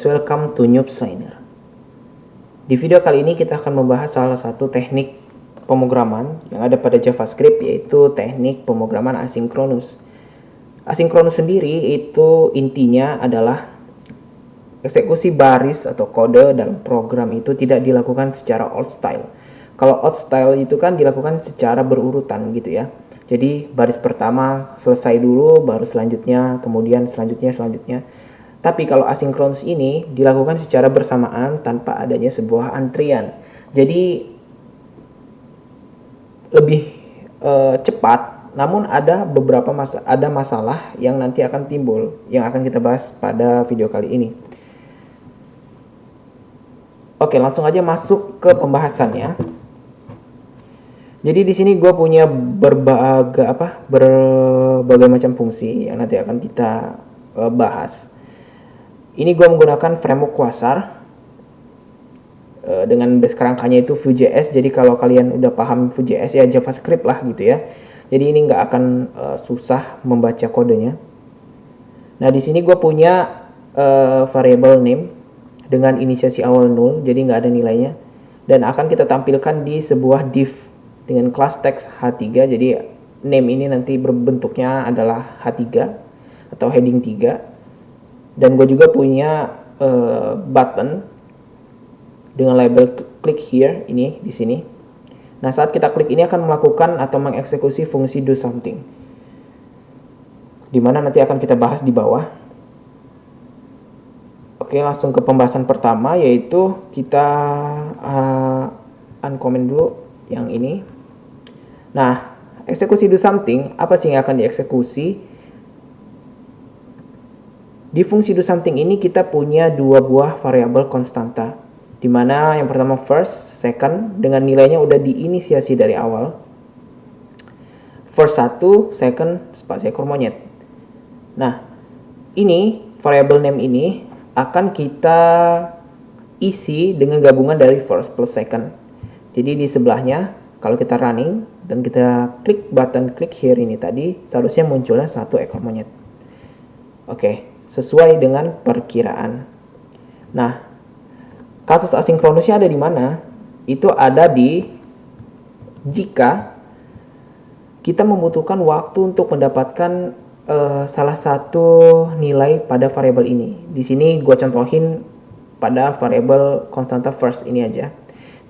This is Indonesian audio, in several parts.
Welcome to Noob Signer. Di video kali ini kita akan membahas salah satu teknik pemrograman yang ada pada JavaScript, yaitu teknik pemrograman asinkronus. Asinkronus sendiri itu intinya adalah eksekusi baris atau kode dalam program itu tidak dilakukan secara old style. Kalau old style itu kan dilakukan secara berurutan gitu ya. Jadi baris pertama selesai dulu, baru selanjutnya, kemudian selanjutnya. Tapi kalau asinkronus ini dilakukan secara bersamaan tanpa adanya sebuah antrian. Jadi lebih cepat, namun ada beberapa masalah yang nanti akan timbul yang akan kita bahas pada video kali ini. Oke, langsung aja masuk ke pembahasannya. Jadi di sini gue punya berbagai macam fungsi yang nanti akan kita bahas. Ini gue menggunakan framework Quasar dengan base kerangkanya itu Vue.js. Jadi kalau kalian udah paham Vue.js ya JavaScript lah gitu ya. Jadi ini nggak akan susah membaca kodenya. Nah di sini gue punya variable name dengan inisiasi awal 0, jadi nggak ada nilainya. Dan akan kita tampilkan di sebuah div dengan class text H3. Jadi name ini nanti berbentuknya adalah H3 atau heading 3. Dan gue juga punya button dengan label click here ini di sini. Nah, saat kita klik ini akan melakukan atau mengeksekusi fungsi do something. Dimana nanti akan kita bahas di bawah. Oke, langsung ke pembahasan pertama, yaitu kita uncomment dulu yang ini. Nah, eksekusi do something, apa sih yang akan dieksekusi? Di fungsi do something ini kita punya dua buah variabel konstanta, di mana yang pertama first, second dengan nilainya udah diinisiasi dari awal. First 1, second spasi ekor monyet. Nah, ini variabel name ini akan kita isi dengan gabungan dari first plus second. Jadi di sebelahnya kalau kita running dan kita klik button click here ini tadi, seharusnya munculnya satu ekor monyet. Oke. Sesuai dengan perkiraan. Nah, kasus asinkronusnya ada di mana? Itu ada di jika kita membutuhkan waktu untuk mendapatkan salah satu nilai pada variabel ini. Di sini gue contohin pada variabel konstanta first ini aja.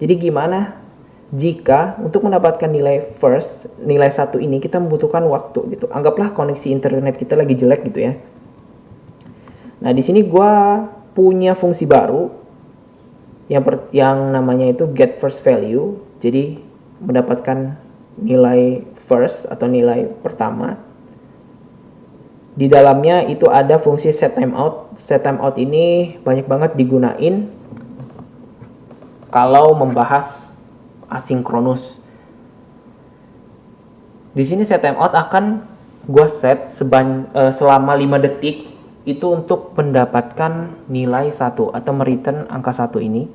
Jadi gimana jika untuk mendapatkan nilai first, nilai 1 ini kita membutuhkan waktu gitu. Anggaplah koneksi internet kita lagi jelek gitu ya. Nah, di sini gue punya fungsi baru yang namanya itu get first value. Jadi mendapatkan nilai first atau nilai pertama. Di dalamnya itu ada fungsi set timeout. Set timeout ini banyak banget digunain kalau membahas asinkronus. Di sini set timeout akan gue set selama 5 detik. Itu untuk mendapatkan nilai 1 atau mereturn angka 1 ini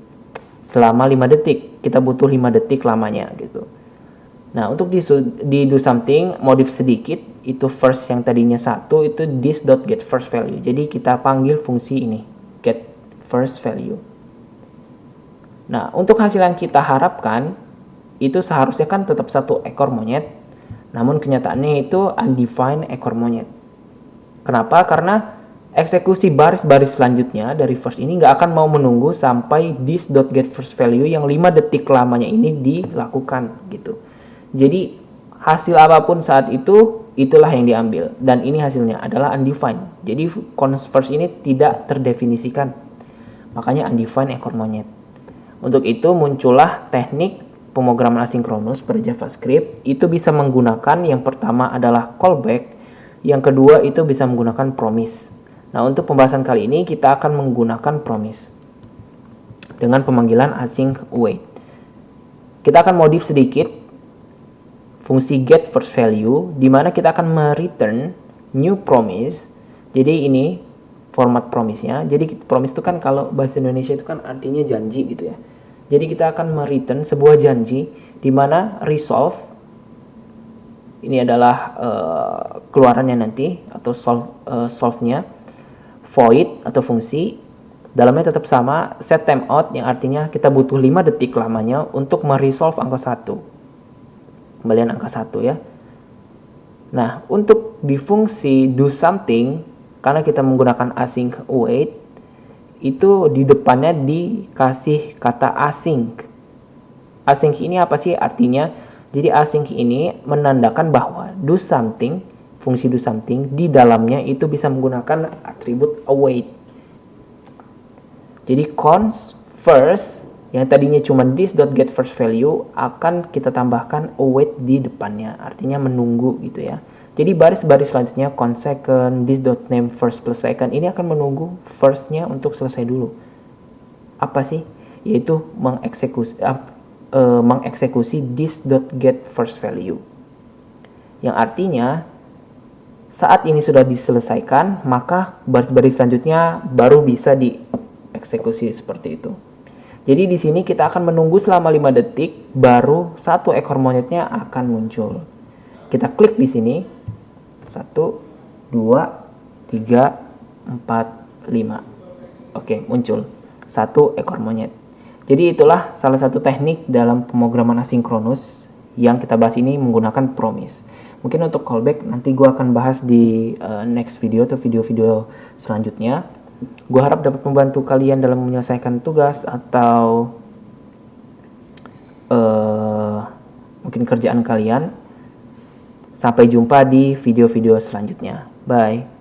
selama 5 detik. Kita butuh 5 detik lamanya gitu. Nah, untuk di do something modif sedikit, itu first yang tadinya 1 itu this.getFirstValue. Jadi kita panggil fungsi ini get first value. Nah, untuk hasil yang kita harapkan itu seharusnya kan tetap satu ekor monyet. Namun kenyataannya itu undefined ekor monyet. Kenapa? Karena eksekusi baris-baris selanjutnya dari first ini nggak akan mau menunggu sampai this.getFirstValue yang 5 detik lamanya ini dilakukan gitu. Jadi hasil apapun saat itu, itulah yang diambil. Dan ini hasilnya adalah undefined. Jadi first ini tidak terdefinisikan. Makanya undefined ekor monyet. Untuk itu muncullah teknik pemrograman asinkronus pada JavaScript. Itu bisa menggunakan yang pertama adalah callback. Yang kedua itu bisa menggunakan promise. Nah, untuk pembahasan kali ini kita akan menggunakan promise dengan pemanggilan async await. Kita akan modif sedikit fungsi get first value di mana kita akan mereturn new promise. Jadi ini format promise-nya. Jadi promise itu kan kalau bahasa Indonesia itu kan artinya janji gitu ya. Jadi kita akan mereturn sebuah janji di mana resolve ini adalah keluarannya nanti atau solve-nya, void atau fungsi, Dalamnya tetap sama, set timeout yang artinya kita butuh 5 detik lamanya untuk meresolve angka 1. Kembalian angka 1 ya. Nah, untuk di fungsi do something, karena kita menggunakan async await, itu di depannya dikasih kata async. Async ini apa sih artinya? Jadi async ini menandakan bahwa do something, fungsi do something di dalamnya itu bisa menggunakan atribut await. Jadi const first yang tadinya cuma this.getFirstValue akan kita tambahkan await di depannya, artinya menunggu gitu ya. Jadi baris-baris selanjutnya const second, this.nameFirst plus second ini akan menunggu firstnya untuk selesai dulu. Apa sih? Yaitu mengeksekusi this.getFirstValue. Yang artinya saat ini sudah diselesaikan, maka baris-baris selanjutnya baru bisa dieksekusi seperti itu. Jadi di sini kita akan menunggu selama 5 detik, baru satu ekor monyetnya akan muncul. Kita klik di sini. 1, 2, 3, 4, 5. Oke, muncul satu ekor monyet. Jadi itulah salah satu teknik dalam pemrograman asinkronus yang kita bahas ini menggunakan promise. Mungkin untuk callback nanti gue akan bahas di next video atau video-video selanjutnya. Gue harap dapat membantu kalian dalam menyelesaikan tugas atau mungkin kerjaan kalian. Sampai jumpa di video-video selanjutnya. Bye.